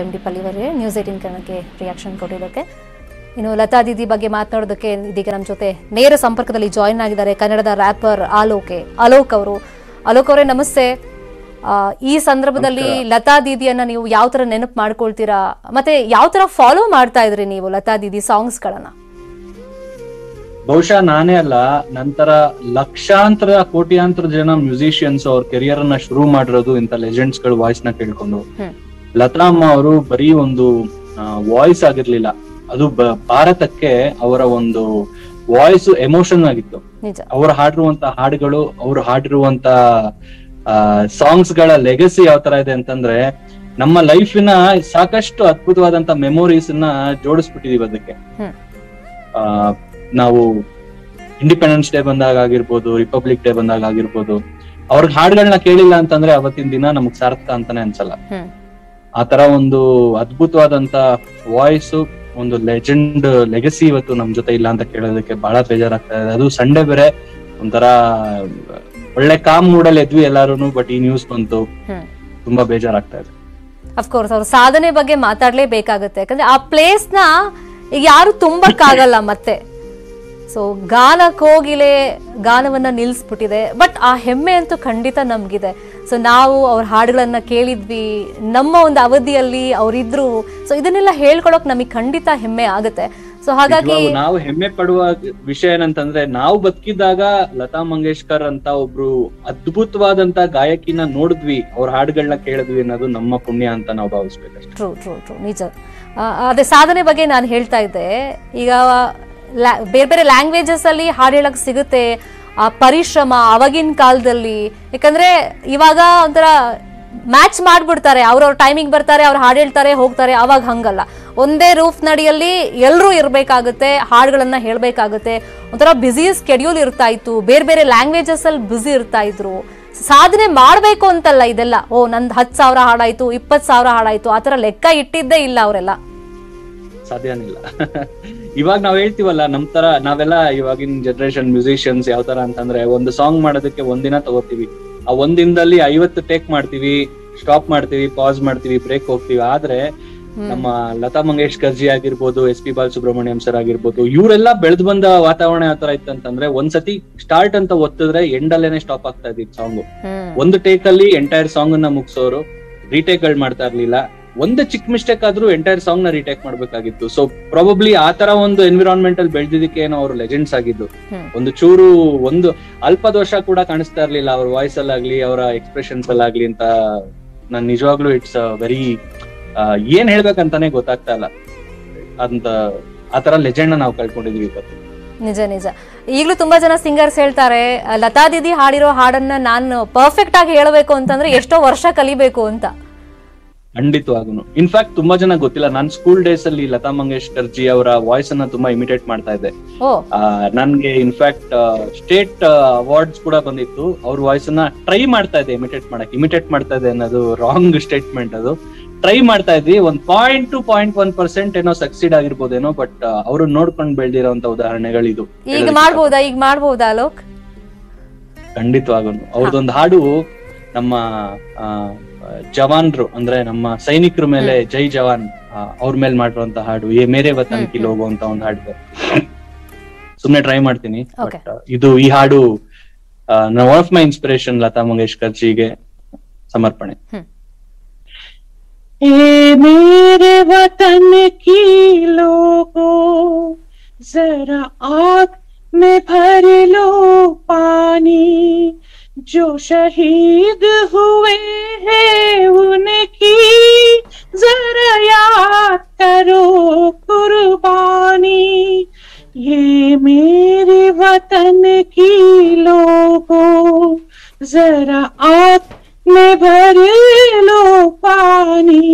MD ಪಲ್ಲಿವರೇ news 18 ಕನ್ನಡಕ್ಕೆ reaction ಕೊಟ್ಟಿದ್ದಕ್ಕೆ ಇನ್ನು ಲತಾ ದೀದಿ ಬಗ್ಗೆ ಮಾತನಾಡೋದಕ್ಕೆ ಇದೀಗ ನಮ್ಮ ಜೊತೆ ನೇರ ಸಂಪರ್ಕದಲ್ಲಿ ಜಾಯಿನ್ ಆಗಿದ್ದಾರೆ ಕನ್ನಡದ ರ್ಯಾಪರ್ ಅಲೋಕ್ ಅವರೇ ನಮಸ್ತೆ. ಈ ಸಂದರ್ಭದಲ್ಲಿ ಲತಾ ದೀದಿಯನ್ನ ನೀವು ಯಾವ ತರ ನೆನಪು ಮಾಡ್ಕೊಳ್ತೀರಾ ಮತ್ತೆ ಯಾವ ತರ ಫಾಲೋ ಮಾಡ್ತಾ ಇದ್ರಿ ನೀವು ಲತಾ ದೀದಿ ಸಾಂಗ್ಸ್ ಗಳನ್ನ? ಬಹುಶಃ ನಾನೇ ಅಲ್ಲ, ನಂತರ ಲಕ್ಷಾಂತರ ಕೋಟ್ಯಾಂತರ ಜನ ಮ್ಯೂಸಿಷಿಯನ್ಸ್ ಅವ್ರ ಕೆರಿಯರ್ ಅನ್ನ ಶುರು ಮಾಡಿರೋದು ಇಂತ ಲೆಜೆಂಡ್ಸ್ ಗಳ ವಾಯ್ಸ್ ನ ಕೇಳ್ಕೊಂಡು. ಲತಾ ಅಮ್ಮ ಅವರು ಬರೀ ಒಂದು ವಾಯ್ಸ್ ಆಗಿರ್ಲಿಲ್ಲ, ಅದು ಭಾರತಕ್ಕೆ ಅವರ ಒಂದು ವಾಯ್ಸ್ ಎಮೋಷನ್ ಆಗಿತ್ತು. ಅವ್ರು ಹಾಡಿರುವಂತ ಹಾಡುಗಳು, ಅವ್ರು ಹಾಡಿರುವಂತ ಸಾಂಗ್ಸ್ ಗಳ ಲೆಗಸಿ ಯಾವ ತರ ಇದೆ ಅಂತಂದ್ರೆ ನಮ್ಮ ಲೈಫಿನ ಸಾಕಷ್ಟು ಅದ್ಭುತವಾದಂತ ಮೆಮೊರೀಸ್ ನ ಜೋಡಿಸ್ಬಿಟ್ಟಿದೀವಿ ಅದಕ್ಕೆ. ನಾವು ಇಂಡಿಪೆಂಡೆನ್ಸ್ ಡೇ ಬಂದಾಗ ಆಗಿರ್ಬೋದು, ರಿಪಬ್ಲಿಕ್ ಡೇ ಬಂದಾಗ ಆಗಿರ್ಬೋದು, ಅವ್ರ ಹಾಡುಗಳನ್ನ ಕೇಳಿಲ್ಲ ಅಂತಂದ್ರೆ ಅವತ್ತಿನ ದಿನ ನಮಗ್ ಸಾರ್ಥಕ ಅಂತಾನೆ ಅನ್ಸಲ್ಲ. ಆತರ ಒಂದು ಅದ್ಭುತವಾದಂತ ವಾಯ್ಸ್, ಒಂದು ಲೆಜೆಂಡ್ ಲೆಗಸಿ ಇವತ್ತು ನಮ್ ಜೊತೆ ಇಲ್ಲ ಅಂತ ಕೇಳೋದಕ್ಕೆ ಬಹಳ ಬೇಜಾರಾಗ್ತಾ ಇದೆ. ಅದು ಸಂಡೇ ಬೇರೆ ಒಂಥರ ಒಳ್ಳೆ ಕಾಮ್ ಮೂಡಲ್ಲಿ ಎದ್ವಿ ಎಲ್ಲಾರು, ಬಟ್ ಈ ನ್ಯೂಸ್ ಬಂತು, ತುಂಬಾ ಬೇಜಾರಾಗ್ತಾ ಇದೆ. ಅಫ್ಕೋರ್ಸ್ ಅವ್ರ ಸಾಧನೆ ಬಗ್ಗೆ ಮಾತಾಡ್ಲೇಬೇಕಾಗುತ್ತೆ, ಯಾಕಂದ್ರೆ ಆ ಪ್ಲೇಸ್ ನ ಈಗ ಯಾರು ತುಂಬಕ್ಕಾಗಲ್ಲ ಮತ್ತೆ. ಸೊ ಗಾನ ಕೋಗಿಲೆ ಗಾನವನ್ನ ನಿಲ್ಸ್ಬಿಟ್ಟಿದೆ, ಬಟ್ ಆ ಹೆಮ್ಮೆ ಅಂತೂ ಖಂಡಿತ ನಮ್ಗಿದೆ. ಸೊ ನಾವು ಅವ್ರ ಹಾಡುಗಳನ್ನ ಕೇಳಿದ್ವಿ, ನಮ್ಮ ಒಂದು ಅವಧಿಯಲ್ಲಿ ಅವ್ರಿದ್ರು. ಸೊ ಇದನ್ನೆಲ್ಲ ಹೇಳ್ಕೊಳಕ್ ನಮಗ್ ಖಂಡಿತ ಹೆಮ್ಮೆ ಆಗುತ್ತೆ. ಸೊ ಹಾಗಾಗಿ ನಾವು ಹೆಮ್ಮೆ ಪಡುವ ವಿಷಯ ಏನಂತಂದ್ರೆ, ನಾವು ಬದುಕಿದಾಗ ಲತಾ ಮಂಗೇಶ್ಕರ್ ಅಂತ ಒಬ್ರು ಅದ್ಭುತವಾದಂತ ಗಾಯಕಿನ ನೋಡಿದ್ವಿ, ಅವ್ರ ಹಾಡುಗಳನ್ನ ಕೇಳಿದ್ವಿ ಅನ್ನೋದು ನಮ್ಮ ಪುಣ್ಯ ಅಂತ ನಾವು ಭಾವಿಸ್ಬೇಕು. ಟ್ರೂ ಟ್ರೂ ಟ್ರೂ ನಿಜ. ಅದೇ ಸಾಧನೆ ಬಗ್ಗೆ ನಾನು ಹೇಳ್ತಾ ಇದ್ದೆ. ಈಗ ಬೇರೆ ಬೇರೆ ಲ್ಯಾಂಗ್ವೇಜಸ್ ಅಲ್ಲಿ ಹಾಡು ಹೇಳಕ್ ಸಿಗುತ್ತೆ, ಆ ಪರಿಶ್ರಮ ಅವಾಗಿನ ಕಾಲದಲ್ಲಿ. ಯಾಕಂದ್ರೆ ಇವಾಗ ಒಂಥರ ಮ್ಯಾಚ್ ಮಾಡ್ಬಿಡ್ತಾರೆ, ಅವ್ರವ್ರ ಟೈಮಿಂಗ್ ಬರ್ತಾರೆ, ಅವ್ರು ಹಾಡು ಹೇಳ್ತಾರೆ ಹೋಗ್ತಾರೆ. ಅವಾಗ ಹಂಗಲ್ಲ, ಒಂದೇ ರೂಫ್ ನಡಿಯಲ್ಲಿ ಎಲ್ಲರೂ ಇರ್ಬೇಕಾಗುತ್ತೆ, ಹಾಡುಗಳನ್ನ ಹೇಳ್ಬೇಕಾಗುತ್ತೆ. ಒಂಥರ ಬ್ಯುಸಿ ಸ್ಕೆಡ್ಯೂಲ್ ಇರ್ತಾ ಇತ್ತು, ಬೇರೆ ಬೇರೆ ಲ್ಯಾಂಗ್ವೇಜಸ್ ಅಲ್ಲಿ ಬ್ಯುಸಿ ಇರ್ತಾ ಇದ್ರು. ಸಾಧನೆ ಮಾಡ್ಬೇಕು ಅಂತಲ್ಲ ಇದೆಲ್ಲ, ಓ ನಂದು 10,000 ಹಾಡಾಯ್ತು, 20,000 ಹಾಡಾಯ್ತು, ಆತರ ಲೆಕ್ಕ ಇಟ್ಟಿದ್ದೇ ಇಲ್ಲ ಅವರೆಲ್ಲ. ಸಾಧ್ಯನಿಲ್ಲ. ಇವಾಗ ನಾವ್ ಹೇಳ್ತೀವಲ್ಲ, ನಮ್ ತರ ನಾವೆಲ್ಲ ಇವಾಗಿನ ಜನರೇಷನ್ ಮ್ಯೂಸಿಷಿಯನ್ಸ್ ಯಾವ ತರ ಅಂತಂದ್ರೆ, ಒಂದು ಸಾಂಗ್ ಮಾಡೋದಕ್ಕೆ ಒಂದಿನ ತಗೋತೀವಿ, ಆ ಒಂದಿನದಲ್ಲಿ 50 ಟೇಕ್ ಮಾಡ್ತೀವಿ, ಸ್ಟಾಪ್ ಮಾಡ್ತೀವಿ, ಪಾಸ್ ಮಾಡ್ತೀವಿ, ಬ್ರೇಕ್ ಹೋಗ್ತೀವಿ. ಆದ್ರೆ ನಮ್ಮ ಲತಾ ಮಂಗೇಶ್ಕರ್ ಜಿ ಆಗಿರ್ಬೋದು, SP ಬಾಲಸುಬ್ರಹ್ಮಣ್ಯಂ ಸರ್ ಆಗಿರ್ಬೋದು, ಇವರೆಲ್ಲ ಬೆಳೆದು ಬಂದ ವಾತಾವರಣ ಯಾವ ತರ ಇತ್ತಂತಂದ್ರೆ, ಒಂದ್ಸತಿ ಸ್ಟಾರ್ಟ್ ಅಂತ ಒತ್ತಿದ್ರೆ ಎಂಡಲ್ಲೇನೆ ಸ್ಟಾಪ್ ಆಗ್ತಾ ಇದ್ದಿದ್ ಸಾಂಗ್. ಒಂದು ಟೇಕ್ ಅಲ್ಲಿ ಎಂಟೈರ್ ಸಾಂಗ್ ಅನ್ನ ಮುಗಿಸೋರು, ರೀಟೇಕ್ ಗಳು ಮಾಡ್ತಾ ಇರ್ಲಿಲ್ಲ. ಒಂದು ಚಿಕ್ಕ ಮಿಸ್ಟೇಕ್ ಆದ್ರೂ ಎಂಟೈರ್ ಸಾಂಗ್ ನ ರೀಟೇಕ್ ಮಾಡ್ಬೇಕಾಗಿತ್ತು. ಸೊ ಪ್ರಾಬಬ್ಲಿ ಆ ತರ ಒಂದು ಎನ್ವಿರಾನ್ಮೆಂಟ್ ಅಲ್ಲಿ ಬೆಳೆದಿದ್ದಕ್ಕೆ ಏನೋ ಅವ್ರು ಲೆಜೆಂಡ್ಸ್ ಆಗಿದ್ದು. ಒಂದು ಚೂರು ಒಂದು ಅಲ್ಪ ದೋಷ ಕೂಡ ಕಾಣಿಸ್ತಾ ಇರ್ಲಿಲ್ಲ ಅವ್ರ ವಾಯ್ಸ್ ಅಲ್ಲಾಗ್ಲಿ, ಅವರ ಎಕ್ಸ್ಪ್ರೆಷನ್ಸ್ ಅಲ್ಲಾಗ್ಲಿ ಅಂತ. ನಾನ್ ನಿಜವಾಗ್ಲೂ ಇಟ್ಸ್ ವೆರಿ ಏನ್ ಹೇಳ್ಬೇಕಂತಾನೆ ಗೊತ್ತಾಗ್ತಾ ಇಲ್ಲ. ಅಂತ ಆತರ ಲೆಜೆಂಡ್ ನಾವು ಕಳ್ಕೊಂಡಿದ್ವಿ ಇವತ್ತು. ನಿಜ ನಿಜ. ಈಗಲೂ ತುಂಬಾ ಜನ ಸಿಂಗರ್ಸ್ ಹೇಳ್ತಾರೆ, ಲತಾ ದೀದಿ ಹಾಡಿರೋ ಹಾಡನ್ನ ನಾನು ಪರ್ಫೆಕ್ಟ್ ಆಗಿ ಹೇಳಬೇಕು ಅಂತಂದ್ರೆ ಎಷ್ಟೋ ವರ್ಷ ಕಲಿಬೇಕು ಅಂತ. ಖಂಡಿತವಾಗುನು. ಇನ್ಫ್ಯಾಕ್ಟ್ ತುಂಬಾ ಜನ ಗೊತ್ತಿಲ್ಲ, ನಾನ್ ಸ್ಕೂಲ್ ಡೇಸ್ ಅಲ್ಲಿ ಲತಾ ಮಂಗೇಶ್ಕರ್ ಜಿ ಅವರ ವಾಯ್ಸ್ ಅನ್ನ ತುಂಬಾ ಇಮಿಟೇಟ್ ಮಾಡ್ತಾ ಇದ್ದೆ. ನನ್ಗೆ ಇನ್ಫ್ಯಾಕ್ಟ್ ಸ್ಟೇಟ್ ಅವಾರ್ಡ್ಸ್ ಕೂಡ ಬಂದಿತ್ತು. ಅವ್ರ ವಾಯ್ಸ್ ಅನ್ನ ಟ್ರೈ ಮಾಡ್ತಾ ಇದ್ದೆ ಇಮಿಟೇಟ್ ಮಾಡ್ತಾ ಇದ್ದೆ ಅನ್ನೋದು ರಾಂಗ್ ಸ್ಟೇಟ್ಮೆಂಟ್. ಅದು ಟ್ರೈ ಮಾಡ್ತಾ ಇದ್ವಿ. 1.1% ಏನೋ ಸಕ್ಸೀಡ್ ಆಗಿರ್ಬೋದೇನೋ, ಬಟ್ ಅವ್ರು ನೋಡ್ಕೊಂಡ್ ಬೆಳ್ದಿರೋಂತ ಉದಾಹರಣೆಗಳು ಇದು. ಈಗ ಮಾಡ್ಬೋದಾ ಅಲೋಕ್? ಖಂಡಿತವಾಗುನು. ಅವ್ರದೊಂದು ಹಾಡು ನಮ್ಮ ಜವಾನ್ರು ಅಂದ್ರೆ ನಮ್ಮ ಸೈನಿಕರ ಮೇಲೆ, ಜೈ ಜವಾನ್ ಅವ್ರ ಮೇಲೆ ಮಾಡಿರುವಂತ ಹಾಡು, ಏ ಮೇರೆ ವತನ್ ಕಿ ಲೋಗೋ ಅಂತ ಒಂದು ಹಾಡಿದೆ. ಸುಮ್ನೆ ಟ್ರೈ ಮಾಡ್ತೀನಿ. ಬಟ್ ಈ ಹಾಡು one of my inspiration, Lata Mangeshkar ಜಿಗೆ ಸಮರ್ಪಣೆ. ए मेरे वतन की लोगों, जरा आग में भर लो पानी, जो शहीद हुए हैं उनकी जरा याद करो कुर्बानी. ये मेरे वतन की लोगों, जरा आग में भर लो पानी,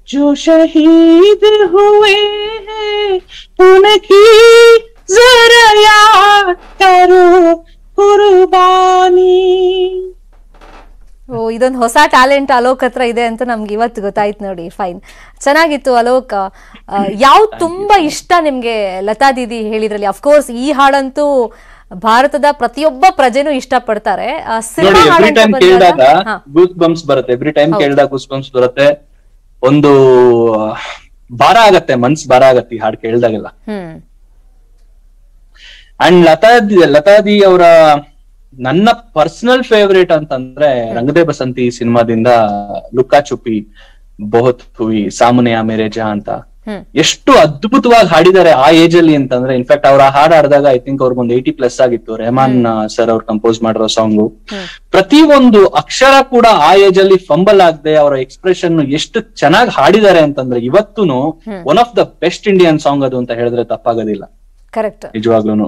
जो शहीद हुए हैं उनकी जरा याद करो कुर्बानी. ಓ, ಇದೊಂದು ಹೊಸ ಟ್ಯಾಲೆಂಟ್ ಅಲೋಕ್ ಹತ್ರ ಇದೆ ಅಂತ ನಮ್ಗೆ ಇವತ್ತು ಗೊತ್ತಾಯ್ತು ನೋಡಿ. ಫೈನ್, ಚೆನ್ನಾಗಿತ್ತು ಅಲೋಕ್. ಯಾವ್ದು ತುಂಬಾ ಇಷ್ಟ ನಿಮ್ಗೆ ಲತಾ ದೀದಿ ಹೇಳಿದ್ರಲ್ಲಿ? ಅಫ್ಕೋರ್ಸ್ ಈ ಹಾಡಂತೂ ಭಾರತದ ಪ್ರತಿಯೊಬ್ಬ ಪ್ರಜೆನೂ ಇಷ್ಟಪಡ್ತಾರೆ. ಎವ್ರಿ ಟೈಮ್ ಕೇಳಿದಾಗ ಗೂಸ್ ಬಂಪ್ಸ್ ಬರುತ್ತೆ. ಒಂದು ಭಾರ ಆಗತ್ತೆ, ಮನ್ಸ್ ಭಾರ ಆಗತ್ತೆ ಈ ಹಾಡು ಕೇಳ್ದಾಗೆಲ್ಲ. ಅಂಡ್ ಲತಾದಿ ಅವರ ನನ್ನ ಪರ್ಸನಲ್ ಫೇವರೇಟ್ ಅಂತಂದ್ರೆ ರಂಗದೇ ಬಸಂತಿ ಸಿನಿಮಾದಿಂದ ಲುಕ್ಕಾ ಚುಪ್ಪಿ, ಬಹುತ್ ಹುಯಿ, ಸಾಮನೆ ಮೇರೆ ಜಾ ಅಂತ ಎಷ್ಟು ಅದ್ಭುತವಾಗಿ ಹಾಡಿದ್ದಾರೆ ಆ ಏಜ್ ಅಲ್ಲಿ ಅಂತಂದ್ರೆ. ಇನ್ಫ್ಯಾಕ್ಟ್ ಅವ್ರ ಹಾಡು ಹಾಡಿದಾಗ ಐ ಥಿಂಕ್ ಅವ್ರಿಗೊಂದು 80+ ಆಗಿತ್ತು. ರೆಹಮಾನ್ ಸರ್ ಅವ್ರು ಕಂಪೋಸ್ ಮಾಡಿರೋ ಸಾಂಗು. ಪ್ರತಿ ಒಂದು ಅಕ್ಷರ ಕೂಡ ಆ ಏಜ್ ಅಲ್ಲಿ ಫಂಬಲ್ ಆಗದೆ ಅವರ ಎಕ್ಸ್ಪ್ರೆಷನ್ ಎಷ್ಟು ಚೆನ್ನಾಗಿ ಹಾಡಿದ್ದಾರೆ ಅಂತಂದ್ರೆ ಇವತ್ತೂನು one of the best Indian song ಅದು ಅಂತ ಹೇಳಿದ್ರೆ ತಪ್ಪಾಗೋದಿಲ್ಲ. ಕರೆಕ್ಟ್, ನಿಜವಾಗ್ಲೂ.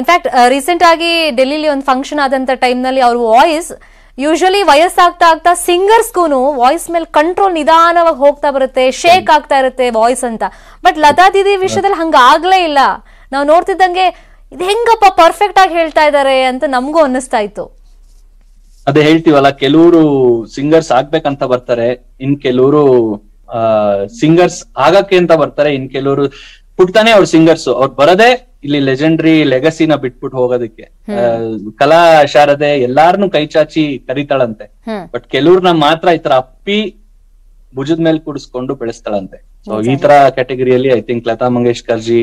ಇನ್ಫ್ಯಾಕ್ಟ್ ರೀಸೆಂಟ್ ಆಗಿ ಡೆಲ್ಲಿಲಿ ಒಂದು ಫಂಕ್ಷನ್ ಆದಂತ ಟೈಮ್ ನಲ್ಲಿ ಅವ್ರ ವಾಯ್ಸ್ ಯೂಶಲಿ ವಯಸ್ಸಾಗ್ತಾ ಆಗ್ತಾ ಸಿಂಗರ್ಸ್ಗೂ ವಾಯ್ಸ್ ಮೇಲೆ ಕಂಟ್ರೋಲ್ ನಿಧಾನವಾಗಿ ಹೋಗ್ತಾ ಬರುತ್ತೆ, ಶೇಕ್ ಆಗ್ತಾ ಇರುತ್ತೆ ವಾಯ್ಸ್ ಅಂತ. ಬಟ್ ಲತಾ ದೀದಿ ವಿಷಯದಲ್ಲಿ ಹಂಗ ಆಗ್ಲೇ ಇಲ್ಲ. ನಾವು ನೋಡ್ತಿದ್ದಂಗೆ ಇದು ಹೆಂಗಪ್ಪ ಪರ್ಫೆಕ್ಟ್ ಆಗಿ ಹೇಳ್ತಾ ಇದಾರೆ ಅಂತ ನಮಗೂ ಅನ್ನಿಸ್ತಾ ಇತ್ತು. ಅದೇ ಹೇಳ್ತೀವಲ್ಲ, ಕೆಲವರು ಸಿಂಗರ್ಸ್ ಆಗ್ಬೇಕಂತ ಬರ್ತಾರೆ, ಇನ್ ಕೆಲವರು ಸಿಂಗರ್ಸ್ ಆಗಕ್ಕೆ ಅಂತ ಬರ್ತಾರೆ, ಇನ್ ಕೆಲವರು ಹುಟ್ತಾನೆ ಅವ್ರ ಸಿಂಗರ್ಸ್. ಅವ್ರು ಬರದೆ ಇಲ್ಲಿ ಲೆಜೆಂಡ್ರಿ ಲೆಗಸಿನ ಬಿಟ್ಬಿಟ್ಟು ಹೋಗೋದಕ್ಕೆ. ಕಲಾ ಶಾರದೆ ಎಲ್ಲಾರನು ಕೈ ಚಾಚಿ ಕರಿತಾಳಂತೆ, ಬಟ್ ಕೆಲವ್ರನ್ನ ಮಾತ್ರ ಈ ತರ ಅಪ್ಪಿ ಭುಜದ ಮೇಲೆ ಕೂಡಿಸ್ಕೊಂಡು ಬೆಳೆಸ್ತಾಳಂತೆ. ಸೊ ಈ ತರ ಕ್ಯಾಟಗರಿಯಲ್ಲಿ I think Lata Mangeshkar ji,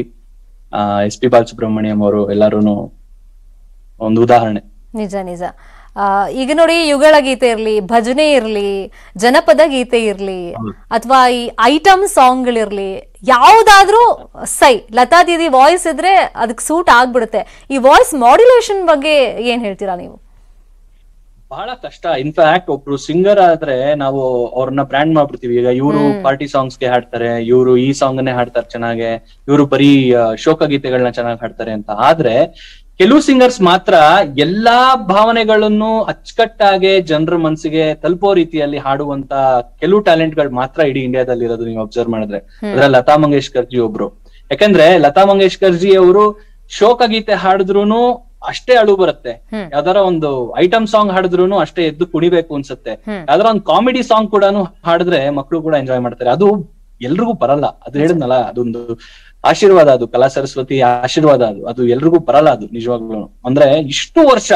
SP Balasubrahmanyam ಅವರು ಎಲ್ಲಾರು ಒಂದು ಉದಾಹರಣೆ. ನಿಜ ನಿಜ. ಈಗ ನೋಡಿ, ಯುಗಳ ಗೀತೆ ಇರ್ಲಿ, ಭಜನೆ ಇರ್ಲಿ, ಜನಪದ ಗೀತೆ ಇರ್ಲಿ, ಅಥವಾ ಈ ಐಟಮ್ ಸಾಂಗ್ಗಳಿರ್ಲಿ, ಯಾವ್ದಾದ್ರೂ ಸೈ ಲತಾ ದೀದಿ ವಾಯ್ಸ್ ಇದ್ರೆ ಅದಕ್ಕೆ ಸೂಟ್ ಆಗ್ಬಿಡುತ್ತೆ. ಈ ವಾಯ್ಸ್ ಮಾಡ್ಯುಲೇಷನ್ ಬಗ್ಗೆ ಏನ್ ಹೇಳ್ತೀರಾ ನೀವು? ಬಹಳ ಕಷ್ಟ. ಇನ್ಫ್ಯಾಕ್ಟ್ ಒಬ್ರು ಸಿಂಗರ್ ಆದ್ರೆ ನಾವು ಅವ್ರನ್ನ ಬ್ರ್ಯಾಂಡ್ ಮಾಡ್ಬಿಡ್ತೀವಿ. ಈಗ ಇವರು ಪಾರ್ಟಿ ಸಾಂಗ್ಸ್ ಗೆ ಹಾಡ್ತಾರೆ, ಇವರು ಈ ಸಾಂಗ್ ನೇ ಹಾಡ್ತಾರೆ ಚೆನ್ನಾಗೆ, ಇವರು ಬರೀ ಶೋಕ ಗೀತೆಗಳನ್ನ ಚೆನ್ನಾಗಿ ಹಾಡ್ತಾರೆ ಅಂತ. ಆದ್ರೆ ಕೆಲವು ಸಿಂಗರ್ಸ್ ಮಾತ್ರ ಎಲ್ಲಾ ಭಾವನೆಗಳನ್ನು ಅಚ್ಚುಕಟ್ಟಾಗೆ ಜನರ ಮನಸ್ಸಿಗೆ ತಲುಪೋ ರೀತಿಯಲ್ಲಿ ಹಾಡುವಂತ ಕೆಲವು ಟ್ಯಾಲೆಂಟ್ ಗಳು ಮಾತ್ರ ಇಡೀ ಇಂಡಿಯಾದಲ್ಲಿ ಇರೋದು ನೀವು ಅಬ್ಸರ್ವ್ ಮಾಡಿದ್ರೆ. ಅದ್ರಲ್ಲಿ ಲತಾ ಮಂಗೇಶ್ಕರ್ ಜಿ ಒಬ್ರು. ಯಾಕಂದ್ರೆ ಲತಾ ಮಂಗೇಶ್ಕರ್ ಜಿ ಅವರು ಶೋಕ ಗೀತೆ ಹಾಡಿದ್ರುನು ಅಷ್ಟೇ ಅಳು ಬರುತ್ತೆ, ಯಾವ್ದಾರ ಒಂದು ಐಟಮ್ ಸಾಂಗ್ ಹಾಡಿದ್ರುನು ಅಷ್ಟೇ ಎದ್ದು ಕುಣಿಬೇಕು ಅನ್ಸುತ್ತೆ, ಯಾವ್ದಾರ ಒಂದು ಕಾಮಿಡಿ ಸಾಂಗ್ ಕೂಡ ಹಾಡಿದ್ರೆ ಮಕ್ಕಳು ಕೂಡ ಎಂಜಾಯ್ ಮಾಡ್ತಾರೆ. ಅದು ಎಲ್ರಿಗೂ ಬರಲ್ಲ. ಅದು ಹೇಳಿದ್ನಲ್ಲ, ಅದೊಂದು ಆಶೀರ್ವಾದ, ಅದು ಕಲಾ ಸರಸ್ವತಿ ಆಶೀರ್ವಾದ, ಅದು ಎಲ್ರಿಗೂ ಬರಲ್ಲ ಅದು ನಿಜವಾಗ್ಲೂ. ಅಂದ್ರೆ ಇಷ್ಟು ವರ್ಷ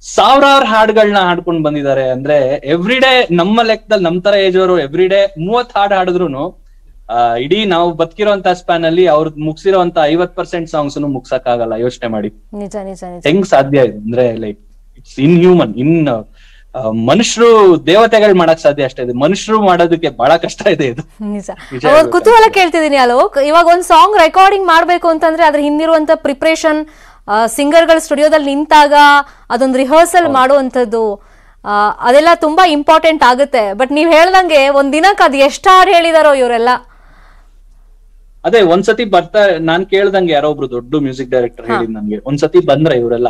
ಸಾವಿರಾರು ಹಾಡುಗಳನ್ನ ಹಾಡ್ಕೊಂಡ್ ಬಂದಿದ್ದಾರೆ ಅಂದ್ರೆ ಎವ್ರಿ ಡೇ ನಮ್ಮ ಲೆಕ್ಕದಲ್ಲಿ ನಮ್ ತರ ಏಜ್ ಅವರು ಎವ್ರಿ ಡೇ 30 ಹಾಡು ಹಾಡಿದ್ರು ಇಡೀ ನಾವು ಬದುಕಿರೋಂತ ಸ್ಪ್ಯಾನ್ ಅಲ್ಲಿ ಅವ್ರದ್ದು ಮುಗಿಸಿರೋಂತ 50% ಸಾಂಗ್ಸ್ ಮುಗ್ಸಕ್ ಆಗಲ್ಲ. ಯೋಚನೆ ಮಾಡಿ ಹೆಂಗ್ ಸಾಧ್ಯ ಇದೆ ಅಂದ್ರೆ ಲೈಕ್ ಇಟ್ಸ್ ಇನ್ ಹ್ಯೂಮನ್. ಮನುಷ್ಯರು ದೇವತೆಗಳು ಮಾಡಕ್ ಸಾಧ್ಯ ಅಷ್ಟೇ, ಇದೆ ಮನುಷ್ಯರು ಮಾಡೋದಕ್ಕೆ ಬಹಳ ಕಷ್ಟ ಇದೆ ಇದು. ನಿಜ. ಕುತೂಹಲ ಕೇಳ್ತಿದೀನಿ ಅಲೋಕ್, ಇವಾಗ ಒಂದ್ ಸಾಂಗ್ ರೆಕಾರ್ಡಿಂಗ್ ಮಾಡ್ಬೇಕು ಅಂತಂದ್ರೆ ಅದ್ರ ಹಿಂದಿರುವಂತ ಪ್ರಿಪರೇಷನ್, ಸಿಂಗರ್ಗಳ ಸ್ಟುಡಿಯೋದಲ್ಲಿ ನಿಂತಾಗ ಅದೊಂದು ರಿಹರ್ಸಲ್ ಮಾಡುವಂತದ್ದು, ಅದೆಲ್ಲ ತುಂಬಾ ಇಂಪಾರ್ಟೆಂಟ್ ಆಗುತ್ತೆ. ಬಟ್ ನೀವ್ ಹೇಳ್ದಂಗೆ ಒಂದ್ ದಿನಕ್ಕೆ ಅದ್ ಎಷ್ಟು ಹಾಡು ಹೇಳಿದಾರೋ ಇವರೆಲ್ಲ. ಅದೇ ಒಂದ್ಸತಿ ಬರ್ತಾರೆ, ನಾನ್ ಕೇಳ್ದಂಗೆ ಯಾರೋ ಒಬ್ರು ದೊಡ್ಡ ಮ್ಯೂಸಿಕ್ ಡೈರೆಕ್ಟರ್ ಹೇಳಿದ್ ನನ್ಗೆ, ಒಂದ್ಸತಿ ಬಂದ್ರೆ ಇವರೆಲ್ಲ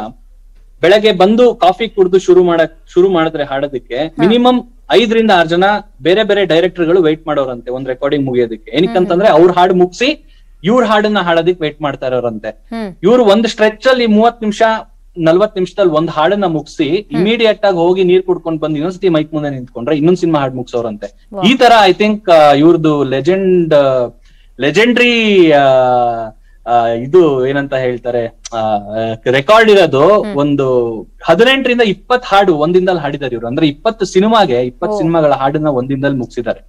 ಬೆಳಗ್ಗೆ ಬಂದು ಕಾಫಿ ಕುಡ್ದು ಶುರು ಮಾಡಿದ್ರೆ ಹಾಡೋದಕ್ಕೆ ಮಿನಿಮಮ್ 5 ರಿಂದ 6 ಜನ ಬೇರೆ ಬೇರೆ ಡೈರೆಕ್ಟರ್ ಗಳು ವೆಯ್ಟ್ ಮಾಡೋರಂತೆ ಒಂದ್ ರೆಕಾರ್ಡಿಂಗ್ ಮುಗಿಯೋದಕ್ಕೆ. ಏನಕ್ಕಂತಂದ್ರೆ ಅವ್ರ ಹಾಡು ಮುಗಿಸಿ ಇವ್ರ ಹಾಡನ್ನ ಹಾಡೋದಕ್ಕೆ ವೆಯ್ಟ್ ಮಾಡ್ತಾ ಇರೋರಂತೆ. ಇವ್ರು ಒಂದ್ ಸ್ಟ್ರೆಚ್ ಅಲ್ಲಿ 30 ನಿಮಿಷ 40 ನಿಮಿಷದಲ್ಲಿ ಒಂದ್ ಹಾಡನ್ನ ಮುಗಿಸಿ ಇಮಿಡಿಯೇಟ್ ಆಗಿ ಹೋಗಿ ನೀರ್ ಕುಡ್ಕೊಂಡ್ ಬಂದು ಇನ್ನೊಂದ್ಸತಿ ಮೈಕ್ ಮುಂದೆ ನಿಂತ್ಕೊಂಡ್ರೆ ಇನ್ನೊಂದ್ ಸಿನಿಮಾ ಹಾಡು ಮುಗಿಸೋರಂತೆ. ಈ ತರ ಐ ಥಿಂಕ್ ಇವ್ರದ್ದು ಲೆಜೆಂಡ್ರಿ ಇದು ಏನಂತ ಹೇಳ್ತಾರೆ ರೆಕಾರ್ಡ್ ಇರೋದು ಒಂದು 18 ರಿಂದ 20 ಹಾಡು ಒಂದಿಂದಲ್ಲಿ ಹಾಡಿದಾರೆ ಇವ್ರು. ಅಂದ್ರೆ 20 ಸಿನಿಮಾಗಳ ಹಾಡನ್ನ ಒಂದಿಂದಲ್ಲಿ ಮುಗಿಸಿದ್ದಾರೆ.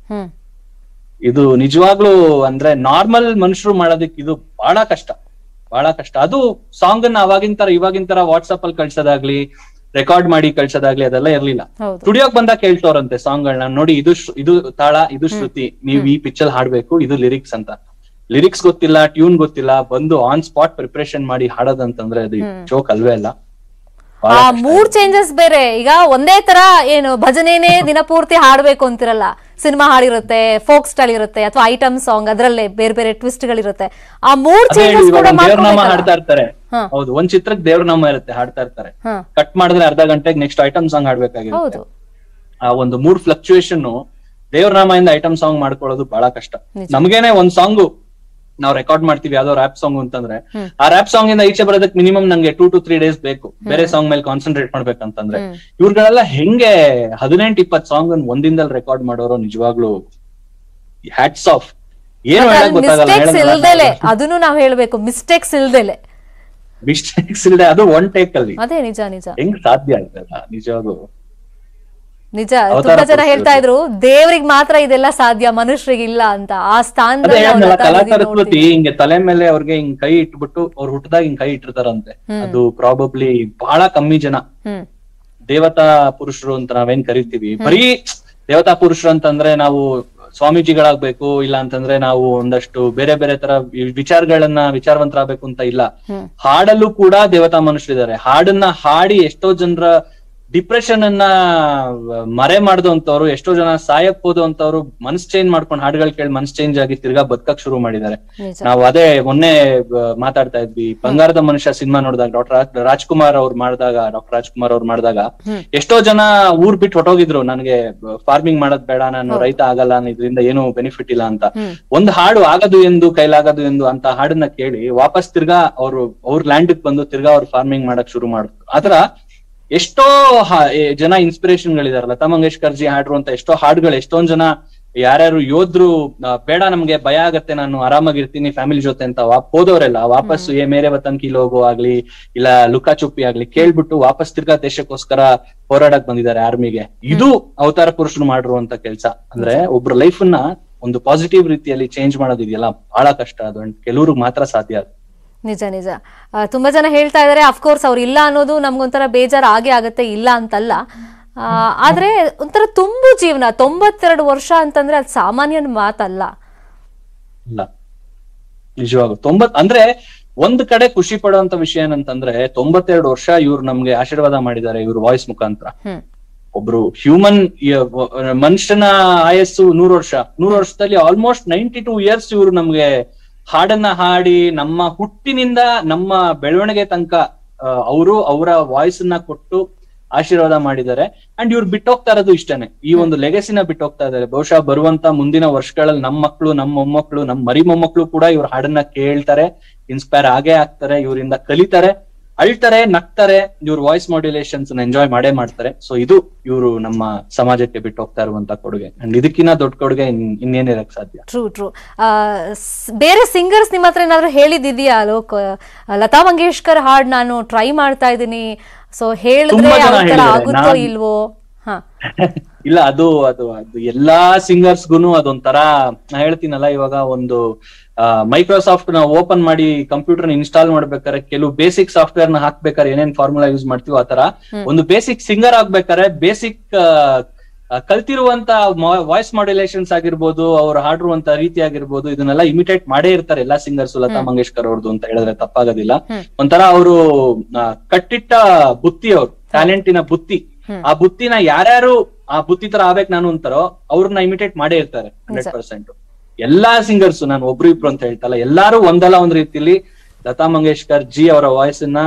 ಇದು ನಿಜವಾಗ್ಲೂ ಅಂದ್ರೆ ನಾರ್ಮಲ್ ಮನುಷ್ಯರು ಮಾಡೋದಕ್ಕೆ ಇದು ಬಹಳ ಕಷ್ಟ. ಅದು ಸಾಂಗ್ ಅನ್ನ ಇವಾಗಿನ ತರ ವಾಟ್ಸ್ಆಪ್ ಅಲ್ಲಿ ಕಳ್ಸೋದಾಗ್ಲಿ, ರೆಕಾರ್ಡ್ ಮಾಡಿ ಕಳ್ಸೋದಾಗ್ಲಿ ಅದೆಲ್ಲ ಇರ್ಲಿಲ್ಲ. ಸ್ಟುಡಿಯೋಗ್ ಬಂದಾಗ ಕೇಳ್ತವ್ರಂತೆ ಸಾಂಗ್ ಗಳನ್ನ, ನೋಡಿ ಇದು ತಾಳ, ಇದು ಶ್ರುತಿ, ನೀವ್ ಈ ಪಿಚ್ಚಲ್ ಹಾಡ್ಬೇಕು, ಇದು ಲಿರಿಕ್ಸ್ ಅಂತ. ಲಿರಿಕ್ಸ್ ಗೊತ್ತಿಲ್ಲ, ಟ್ಯೂನ್ ಗೊತ್ತಿಲ್ಲ, ಬಂದು ಆನ್ ಸ್ಪಾಟ್ ಪ್ರಿಪರೇಷನ್ ಮಾಡಿ ಹಾಡೋದಂತಂದ್ರೆ ಅದು ಜೋಕ್ ಅಲ್ವೇ ಅಲ್ಲ. ಮೂಡ್ ಚೇಂಜಸ್ ಬೇರೆ. ಈಗ ಒಂದೇ ತರ ಏನು ಭಜನೆನೇ ದಿನಪೂರ್ತಿ ಹಾಡ್ಬೇಕು ಅಂತಿರಲ್ಲ. ಸಿನಿಮಾ ಹಾಡಿರುತ್ತೆ, ಫೋಕ್ ಸ್ಟೈಲ್ ಇರುತ್ತೆ, ಅಥವಾ ಐಟಮ್ ಸಾಂಗ್, ಅದ್ರಲ್ಲೇ ಬೇರೆ ಬೇರೆ ಟ್ವಿಸ್ಟ್ ಗಳಿರುತ್ತೆ. ಆ ಮೂಡ್ ಚೇಂಜಸ್ ಕೂಡ ದೇವ್ರನಾಮ ಹಾಡ್ತಾ ಇರ್ತಾರೆ. ಹೌದು, ಒಂದ್ ಚಿತ್ರಕ್ಕೆ ದೇವ್ರನಾಮ ಇರುತ್ತೆ, ಹಾಡ್ತಾ ಇರ್ತಾರೆ. ಕಟ್ ಮಾಡಿದ್ರೆ ಅರ್ಧ ಗಂಟೆಗೆ ನೆಕ್ಸ್ಟ್ ಐಟಮ್ ಸಾಂಗ್ ಹಾಡ್ಬೇಕಾಗಿರುತ್ತೆ. ಆ ಒಂದು ಮೂಡ್ ಫ್ಲಕ್ಚುಯೇಷನ್ ದೇವ್ರನಾಮದಿಂದ ಐಟಮ್ ಸಾಂಗ್ ಮಾಡ್ಕೊಳ್ಳೋದು ಬಹಳ ಕಷ್ಟ. ನಮ್ಗೇನೆ ಒಂದ್ ಸಾಂಗು ನಾವ್ ರೆಕಾರ್ಡ್ ಮಾಡ್ತೀವಿ ಯಾವ್ದೋ ರ್ಯಾಪ್ ಸಾಂಗ್ ಅಂತಂದ್ರೆ, ಆ ರ್ಯಾಪ್ ಸಾಂಗ್ ಇಂದ ಈಚೆ ಬರೋದಕ್ಕೆ ಮಿನಿಮಮ್ ನಂಗೆ 2 to 3 days ಬೇಕು, ಬೇರೆ ಸಾಂಗ್ ಮೇಲೆ ಕಾನ್ಸಂಟ್ರೇಟ್ ಮಾಡ್ಬೇಕಂತಂದ್ರೆ. ಇವ್ರುಗಳೆಲ್ಲ ಹೆಂಗೆ 18-20 ಸಾಂಗ್ ಅನ್ನು ಒಂದಿಂದಲ್ಲಿ ರೆಕಾರ್ಡ್ ಮಾಡೋರು ನಿಜವಾಗ್ಲು ಹ್ಯಾಟ್ಸ್ ಆಫ್. ಏನು ಹೇಳಕ್ ಗೊತ್ತಾಗಲ್ಲ. ಅದನ್ನು ನಾವ್ ಹೇಳ್ಬೇಕು, ಮಿಸ್ಟೇಕ್ಸ್ ಇಲ್ದಲೆ ಅದು ಒನ್ ಟೇಕ್ ಅಲ್ಲಿ. ಅದೇ ನಿಜ. ಹೆಂಗ್ ಸಾಧ್ಯ ಆಯ್ತಲ್ಲ ನಿಜವಾಗ್ಲು. ನಿಜ. ತುಂಬಾ ಜನ ಹೇಳ್ತಾ ಇದ್ರು ದೇವ್ರಿಗೆ ಮಾತ್ರ ಇದೆಲ್ಲ ಸಾಧ್ಯ, ಮನುಷ್ಯರಿಗೆ ಇಲ್ಲ ಅಂತ. ಆ ಸ್ಥಾನದಲ್ಲಿ ಕಲಾಕೃತಿ ಹಿಂಗೆ ತಲೆ ಮೇಲೆ ಅವ್ರಿಗೆ ಹಿಂಗ್ ಕೈ ಇಟ್ಬಿಟ್ಟು ಅವ್ರು ಹುಟ್ಟದಾಗ ಹಿಂಗ್ ಕೈ ಇಟ್ಟಿರ್ತಾರಂತೆ. ಅದು ಪ್ರಾಬಬ್ಲಿ ಬಹಳ ಕಮ್ಮಿ ಜನ ದೇವತಾ ಪುರುಷರು ಅಂತ ನಾವೇನ್ ಕರಿತೀವಿ. ಬರೀ ದೇವತಾ ಪುರುಷರು ಅಂತಂದ್ರೆ ನಾವು ಸ್ವಾಮೀಜಿಗಳಾಗ್ಬೇಕು, ಇಲ್ಲ ಅಂತಂದ್ರೆ ನಾವು ಒಂದಷ್ಟು ಬೇರೆ ಬೇರೆ ತರ ವಿಚಾರವಂತರಾಗಬೇಕು ಅಂತ ಇಲ್ಲ. ಹಾಡಲ್ಲೂ ಕೂಡ ದೇವತಾ ಮನುಷ್ಯರಿದ್ದಾರೆ. ಹಾಡನ್ನ ಹಾಡಿ ಎಷ್ಟೋ ಜನರ ಡಿಪ್ರೆಷನ್ ಅನ್ನ ಮರೆ ಮಾಡ್ದಂತವ್ರು, ಎಷ್ಟೋ ಜನ ಸಾಯಕ್ ಹೋದಂತವ್ರು ಮನ್ಸ್ ಚೇಂಜ್ ಮಾಡ್ಕೊಂಡು ಹಾಡುಗಳು ಕೇಳಿ ಮನ್ಸ್ ಚೇಂಜ್ ಆಗಿ ತಿರ್ಗಾ ಬದುಕಕ್ ಶುರು ಮಾಡಿದ್ದಾರೆ. ನಾವು ಅದೇ ಮೊನ್ನೆ ಮಾತಾಡ್ತಾ ಇದ್ವಿ, ಬಂಗಾರದ ಮನುಷ್ಯ ಸಿನಿಮಾ ನೋಡಿದಾಗ ಡಾಕ್ಟರ್ ರಾಜ್ಕುಮಾರ್ ಅವ್ರು ಮಾಡಿದಾಗ ಎಷ್ಟೋ ಜನ ಊರ್ ಬಿಟ್ಟು ಹೊಟ್ಟೋಗಿದ್ರು, ನನ್ಗೆ ಫಾರ್ಮಿಂಗ್ ಮಾಡೋದ್ ಬೇಡ, ನಾನು ರೈತ ಆಗಲ್ಲ, ಇದರಿಂದ ಏನು ಬೆನಿಫಿಟ್ ಇಲ್ಲ ಅಂತ. ಒಂದ್ ಹಾಡು ಆಗದು ಎಂದು ಕೈಲಾಗದು ಎಂದು ಅಂತ ಹಾಡನ್ನ ಕೇಳಿ ವಾಪಸ್ ತಿರ್ಗಾ ಅವ್ರ ಲ್ಯಾಂಡ್ ಬಂದು ತಿರ್ಗಾ ಅವ್ರು ಫಾರ್ಮಿಂಗ್ ಮಾಡಕ್ ಶುರು ಮಾಡಿದ್ರು. ಆತರ ಎಷ್ಟೋ ಜನ ಇನ್ಸ್ಪಿರೇಷನ್ ಗಳಿದಾರೆ. ಲತಾ ಮಂಗೇಶ್ಕರ್ ಜಿ ಹಾಡಿರುವಂತ ಎಷ್ಟೋ ಹಾಡುಗಳು, ಎಷ್ಟೊಂದ್ ಜನ ಯಾರ್ಯಾರು ಯೋಧ್ರು ಬೇಡ ನಮ್ಗೆ ಭಯ ಆಗತ್ತೆ, ನಾನು ಆರಾಮಾಗಿರ್ತೀನಿ ಫ್ಯಾಮಿಲಿ ಜೊತೆ ಅಂತ ಹೋದವರೆಲ್ಲ ವಾಪಸ್ ಮೇರೆ ವತನ್ ಕಿ ಲೋಗೋ ಆಗ್ಲಿ ಇಲ್ಲ ಲುಕಾ ಚುಪ್ಪಿ ಆಗ್ಲಿ ಕೇಳ್ಬಿಟ್ಟು ವಾಪಸ್ ತಿರ್ಗಾ ದೇಶಕ್ಕೋಸ್ಕರ ಹೋರಾಡಕ್ ಬಂದಿದ್ದಾರೆ ಆರ್ಮಿಗೆ. ಇದು ಅವತಾರ ಪುರುಷರು ಮಾಡಿರುವಂತ ಕೆಲ್ಸ. ಅಂದ್ರೆ ಒಬ್ರ ಲೈಫ್ ಅನ್ನ ಒಂದು ಪಾಸಿಟಿವ್ ರೀತಿಯಲ್ಲಿ ಚೇಂಜ್ ಮಾಡೋದಿದೆಯಲ್ಲ, ಬಹಳ ಕಷ್ಟ. ಅದು ಕೆಲವ್ರಿಗೆ ಮಾತ್ರ ಸಾಧ್ಯ. ನಿಜ ನಿಜ. ತುಂಬಾ ಜನ ಹೇಳ್ತಾ ಇದಾರೆ, ಅಫ್ಕೋರ್ಸ್ ಅವ್ರು ಇಲ್ಲ ಅನ್ನೋದು ನಮ್ಗೊಂಥರ ಬೇಜಾರು ಆಗತ್ತೆ, ಇಲ್ಲ ಅಂತಲ್ಲ. ಆದ್ರೆ ಒಂಥರ ತುಂಬು ಜೀವನ 92 ವರ್ಷ ಅಂತಂದ್ರೆ ಅದು ಸಾಮಾನ್ಯ ಮಾತಲ್ಲ. ಇಲ್ಲ, ನಿಜವಾಗೂ ಅಂದ್ರೆ ಒಂದ್ ಕಡೆ ಖುಷಿ ಪಡುವಂತ ವಿಷಯ ಏನಂತಂದ್ರೆ 92 ವರ್ಷ ಇವ್ರು ನಮ್ಗೆ ಆಶೀರ್ವಾದ ಮಾಡಿದ್ದಾರೆ ಇವ್ರ ವಾಯ್ಸ್ ಮುಖಾಂತರ. ಒಬ್ರು ಮನುಷ್ಯನ ಆಯಸ್ಸು 100 ವರ್ಷದಲ್ಲಿ ಆಲ್ಮೋಸ್ಟ್ 92 ಇಯರ್ಸ್ ಇವ್ರು ನಮ್ಗೆ ಹಾಡನ್ನ ಹಾಡಿ ನಮ್ಮ ಹುಟ್ಟಿನಿಂದ ನಮ್ಮ ಬೆಳವಣಿಗೆ ತನಕ ಅವರ ವಾಯ್ಸ್ ಅನ್ನ ಕೊಟ್ಟು ಆಶೀರ್ವಾದ ಮಾಡಿದ್ದಾರೆ. ಅಂಡ್ ಇವ್ರು ಬಿಟ್ಟೋಗ್ತಾ ಇರೋದು ಇಷ್ಟನೇ, ಈ ಒಂದು ಲೆಗಸಿನ ಬಿಟ್ಟೋಗ್ತಾ ಇದಾರೆ. ಬಹುಶಃ ಬರುವಂತ ಮುಂದಿನ ವರ್ಷಗಳಲ್ಲಿ ನಮ್ಮ ಮಕ್ಕಳು, ನಮ್ಮ ಮೊಮ್ಮಕ್ಕಳು, ನಮ್ಮ ಮರಿ ಮೊಮ್ಮಕ್ಕಳು ಕೂಡ ಇವ್ರ ಹಾಡನ್ನ ಕೇಳ್ತಾರೆ, ಇನ್ಸ್ಪೈರ್ ಆಗೇ ಆಗ್ತಾರೆ, ಇವರಿಂದ ಕಲಿತಾರೆ, ಅಳ್ತಾರೆ, ನಗ್ತಾರೆ, ಇವ್ರ ವಾಯ್ಸ್ ಮಾಡ್ಯುಲೇಷನ್ಸ್ ಎಂಜಾಯ್ ಮಾಡೇ ಮಾಡ್ತಾರೆ. ಸೊ ಇದು ಇವರು ನಮ್ಮ ಸಮಾಜಕ್ಕೆ ಬಿಟ್ಟು ಹೋಗ್ತಾ ಇರುವಂತ ಕೊಡುಗೆ. ಅಂಡ್ ಇದಕ್ಕಿಂತ ದೊಡ್ಡ ಕೊಡುಗೆ ಇನ್ನೇನಿರಕ್ ಸಾಧ್ಯ. ಟ್ರೂ. ಬೇರೆ ಸಿಂಗರ್ಸ್ ನಿಮ್ಮ ಹತ್ರ ಏನಾದ್ರು ಹೇಳಿದ್ಯಾ ಅಲೋಕ್, ಲತಾ ಮಂಗೇಶ್ಕರ್ ಹಾಡ್ ನಾನು ಟ್ರೈ ಮಾಡ್ತಾ ಇದ್ದೀನಿ, ಸೊ ಹೇಳಿದ್ರೆ ಆಗುತ್ತೋ ಇಲ್ವೋ? ಇಲ್ಲ, ಅದು ಎಲ್ಲಾ ಸಿಂಗರ್ಸ್ಗುನು ಅದೊಂಥರ, ನಾ ಹೇಳ್ತೀನಲ್ಲ, ಇವಾಗ ಒಂದು ಮೈಕ್ರೋಸಾಫ್ಟ್ ನ ಓಪನ್ ಮಾಡಿ ಕಂಪ್ಯೂಟರ್ ಇನ್ಸ್ಟಾಲ್ ಮಾಡ್ಬೇಕಾದ್ರೆ ಕೆಲವು ಬೇಸಿಕ್ ಸಾಫ್ಟ್ವೇರ್ ನ ಹಾಕ್ಬೇಕಾದ್ರೆ ಏನೇನ್ ಫಾರ್ಮುಲಾ ಯೂಸ್ ಮಾಡ್ತೀವೋ ಆತರ ಒಂದು ಬೇಸಿಕ್ ಸಿಂಗರ್ ಆಗ್ಬೇಕಾದ್ರೆ ಬೇಸಿಕ್ ಕಲ್ತಿರುವಂತ ವಾಯ್ಸ್ ಮಾಡ್ಯುಲೇಷನ್ಸ್ ಆಗಿರ್ಬೋದು, ಅವ್ರು ಹಾಡಿರುವಂತ ರೀತಿ ಆಗಿರ್ಬೋದು, ಇದನ್ನೆಲ್ಲ ಇಮಿಟೇಟ್ ಮಾಡೇ ಇರ್ತಾರೆ ಎಲ್ಲಾ ಸಿಂಗರ್ಸ್. ಲತಾ ಮಂಗೇಶ್ಕರ್ ಅವ್ರದ್ದು ಅಂತ ಹೇಳಿದ್ರೆ ತಪ್ಪಾಗೋದಿಲ್ಲ. ಒಂಥರ ಅವರು ಕಟ್ಟಿಟ್ಟ ಬುತ್ತಿ, ಅವ್ರು ಟ್ಯಾಲೆಂಟಿನ ಬುತ್ತಿ. ಆ ಬುತ್ತಿನ ಯಾರ್ಯಾರು ಆ ಬುತ್ತಿ ತರ ಆಗ್ಬೇಕು ನಾನು ಅಂತಾರೋ ಅವ್ರನ್ನ ಇಮಿಟೇಟ್ ಮಾಡೇ ಇರ್ತಾರೆ 100%. ಎಲ್ಲಾ ಸಿಂಗರ್ಸ್, ನಾನು ಒಬ್ರು ಇಬ್ರು ಅಂತ ಹೇಳ್ತಲ್ಲ, ಎಲ್ಲಾರು ಒಂದಲ್ಲ ಒಂದ್ ರೀತಿಲಿ ಲತಾ ಮಂಗೇಶ್ಕರ್ ಜಿ ಅವರ ವಾಯ್ಸ್ ಅನ್ನ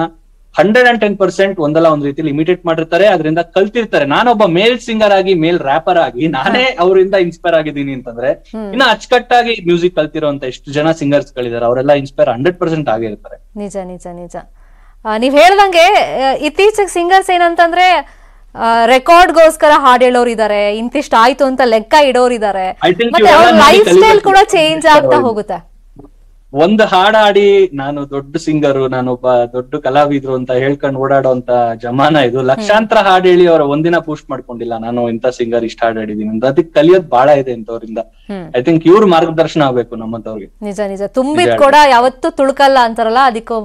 110% ಒಂದಲ್ಲ ಒಂದ್ ರೀತಿಲಿ ಇಮಿಟೇಟ್ ಮಾಡಿರ್ತಾರೆ, ಅದರಿಂದ ಕಲ್ತಿರ್ತಾರೆ. ನಾನೊಬ್ಬ ಮೇಲ್ ಸಿಂಗರ್ ಆಗಿ, ಮೇಲ್ ರ್ಯಾಪರ್ ಆಗಿ ನಾನೇ ಅವರಿಂದ ಇನ್ಸ್ಪೈರ್ ಆಗಿದ್ದೀನಿ ಅಂತಂದ್ರೆ ಇನ್ನ ಅಚ್ಚುಕಟ್ಟಾಗಿ ಮ್ಯೂಸಿಕ್ ಕಲ್ತಿರೋಂತ ಎಷ್ಟು ಜನ ಸಿಂಗರ್ಸ್ ಗಳಿದ್ದಾರೆ, ಅವರೆಲ್ಲ ಇನ್ಸ್ಪೈರ್ 100% ಆಗಿರ್ತಾರೆ. ನಿಜ ನಿಜ ನಿಜ. ನೀವ್ ಹೇಳ್ದಂಗೆ ಇತ್ತೀಚೆಗೆ ಸಿಂಗರ್ಸ್ ಏನಂತಂದ್ರೆ ರೆಕಾರ್ಡ್ಗೋಸ್ಕರ ಹಾಡ್ ಹೇಳೋರು ಇದಾರೆ, ಇಂತಿಷ್ಟ ಆಯ್ತು ಅಂತ ಲೆಕ್ಕ ಇಡೋರಿದ್ದಾರೆ, ಮತ್ತೆ ಅವ್ರ ಲೈಫ್ ಸ್ಟೈಲ್ ಕೂಡ ಚೇಂಜ್ ಆಗ್ತಾ ಹೋಗುತ್ತೆ. ಒಂದ್ ಹಾಡಾಡಿ ನಾನು ದೊಡ್ಡ ಸಿಂಗರು, ನಾನೊಬ್ಬ ದೊಡ್ಡ ಕಲಾವಿದ್ರು ಅಂತ ಹೇಳ್ಕೊಂಡು ಓಡಾಡೋಂತ ಜಮಾನ ಇದು. ಲಕ್ಷಾಂತರ ಹಾಡು ಹೇಳಿ ಅವ್ರ ಒಂದಿನ ಪೋಸ್ಟ್ ಮಾಡ್ಕೊಂಡಿಲ್ಲ, ನಾನು ಇಂಥ ಸಿಂಗರ್ ಇಷ್ಟ ಹಾಡು ಹಾಡಿದೀನಿ ಅಂತ. ಅದಕ್ಕೆ ಕಲಿಯೋದ್ ಬಾಳ ಇದೆ ಇಂಥವ್ರಿಂದ. ಐ ಥಿಂಕ್ ಇವ್ರ ಮಾರ್ಗದರ್ಶನ ಆಗ್ಬೇಕು ನಮ್ಮಂತವ್ರಿಗೆ. ನಿಜ ನಿಜ. ತುಂಬಿದ್ ಕೂಡ ಯಾವತ್ತೂ ತುಳುಕಲ್ಲ ಅಂತಾರಲ್ಲ, ಅದಕ್ಕೂ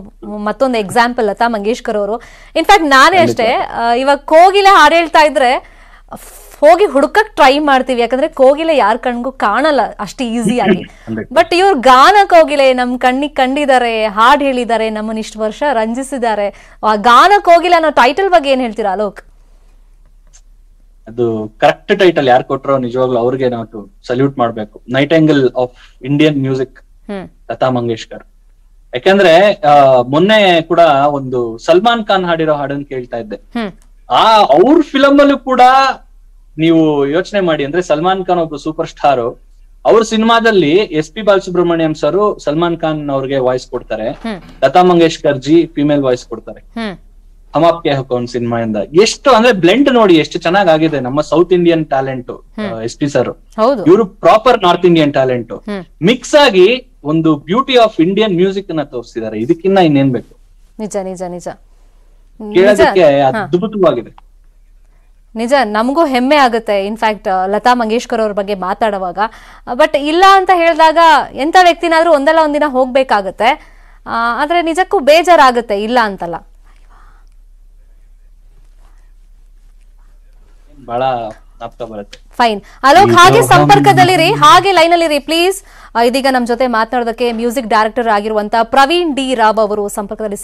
ಮತ್ತೊಂದು ಎಕ್ಸಾಂಪಲ್ ಲತಾ ಮಂಗೇಶ್ಕರ್ ಅವರು. ಇನ್ಫ್ಯಾಕ್ಟ್ ನಾನೇ ಅಷ್ಟೇ, ಇವಾಗ ಕೋಗಿಲೆ ಹಾಡು ಹೇಳ್ತಾ ಇದ್ರೆ ಹೋಗಿ ಹುಡುಕಕ್ ಟ್ರೈ ಮಾಡ್ತೀವಿ, ಯಾಕಂದ್ರೆ ಕೋಗಿಲೆ ಯಾರ ಕಣ್ಗೂ ಕಾಣಲ್ಲ ಅಷ್ಟು ಈಸಿಯಾಗಿ. ಬಟ್ ಇವ್ರ ಗಾನ ಕೋಗಿಲೆ ನಮ್ ಕಣ್ಣಿಗೆ ಕಂಡಿದ್ದಾರೆ, ಹಾಡ್ ಹೇಳಿದ್ದಾರೆ, ನಮ್ಮನ್ನ ಇಷ್ಟು ವರ್ಷ ರಂಜಿಸಿದ್ದಾರೆ. ಆ ಗಾನ ಕೋಗಿಲೆ ಅನ್ನೋ ಟೈಟಲ್ ಬಗ್ಗೆ ಏನ್ ಹೇಳ್ತೀರಾ ಅಲೋಕ್? ಅದು ಕರೆಕ್ಟ್ ಟೈಟಲ್ ಯಾರು ಕೊಟ್ರೋ ನಿಜವಾಗ್ಲೂ ಅವ್ರಿಗೆ ನಾವು ಸಲ್ಯೂಟ್ ಮಾಡ್ಬೇಕು. Nightingale of Indian music Lata Mangeshkar. ಯಾಕಂದ್ರೆ ಮೊನ್ನೆ ಕೂಡ ಒಂದು ಸಲ್ಮಾನ್ ಖಾನ್ ಹಾಡಿರೋ ಹಾಡನ್ನು ಕೇಳ್ತಾ ಇದ್ದೆ. ಅವ್ರ ಫಿಲಮ್ ಅಲ್ಲೂ ಕೂಡ ನೀವು ಯೋಚನೆ ಮಾಡಿ, ಅಂದ್ರೆ ಸಲ್ಮಾನ್ ಖಾನ್ ಒಬ್ರು ಸೂಪರ್ ಸ್ಟಾರ್. ಅವ್ರ ಸಿನಿಮಾದಲ್ಲಿ SP ಬಾಲಸುಬ್ರಹ್ಮಣ್ಯಂ ಸರ್ ಸಲ್ಮಾನ್ ಖಾನ್ ಅವ್ರಿಗೆ ವಾಯ್ಸ್ ಕೊಡ್ತಾರೆ, ಲತಾ ಮಂಗೇಶ್ಕರ್ ಜಿ ಫಿಮೇಲ್ ವಾಯ್ಸ್ ಕೊಡ್ತಾರೆ. ಹಮ್ ಆಪ್ಕೆ ಹಕೋನ್ ಸಿನಿಮಾಯಿಂದ ಎಷ್ಟು ಅಂದ್ರೆ ಬ್ಲೆಂಡ್ ನೋಡಿ ಎಷ್ಟು ಚೆನ್ನಾಗ್ ಆಗಿದೆ. ನಮ್ಮ South Indian talent SP sir, ಇವರು proper North Indian talent mix ಆಗಿ ಒಂದು ಬ್ಯೂಟಿ ಆಫ್ ಇಂಡಿಯನ್ ಮ್ಯೂಸಿಕ್ ಅನ್ನ ತೋರಿಸಿದ್ದಾರೆ. ಇದಕ್ಕಿನ್ನ ಇನ್ನೇನ್ ಬೇಕು? ನಿಜ ನಿಜ ನಿಜ. ಕೇಳೋದಕ್ಕೆ ಅದ್ಭುತವಾಗಿದೆ. ನಿಜ, ನಮಗೂ ಹೆಮ್ಮೆ ಆಗುತ್ತೆ ಇನ್ಫ್ಯಾಕ್ಟ್ ಲತಾ ಮಂಗೇಶ್ಕರ್ ಅವ್ರ ಬಗ್ಗೆ ಮಾತಾಡುವಾಗ. ಬಟ್ ಇಲ್ಲ ಅಂತ ಹೇಳಿದಾಗ ಎಂಥ ವ್ಯಕ್ತಿನಾದ್ರೂ ಒಂದಲ್ಲ ಒಂದಿನ ಹೋಗ್ಬೇಕಾಗತ್ತೆ. ಆದ್ರೆ ನಿಜಕ್ಕೂ ಬೇಜಾರಾಗುತ್ತೆ, ಇಲ್ಲ ಅಂತಲ್ಲ. ಬಹಳ ಜ್ಞಾಪಕ ಬರುತ್ತೆ. ಫೈನ್ ಅಲೋಕ್, ಹಾಗೆ ಸಂಪರ್ಕದಲ್ಲಿರಿ, ಹಾಗೆ ಲೈನಲ್ಲಿರಿ ಪ್ಲೀಸ್. ಇದೀಗ ನಮ್ಮ ಜೊತೆ ಮಾತನಾಡೋದಕ್ಕೆ ಮ್ಯೂಸಿಕ್ ಡೈರೆಕ್ಟರ್ ಆಗಿರುವಂತಹ ಪ್ರವೀಣ್ ಡಿ ರಾವ್ ಅವರು ಸಂಪರ್ಕದಲ್ಲಿ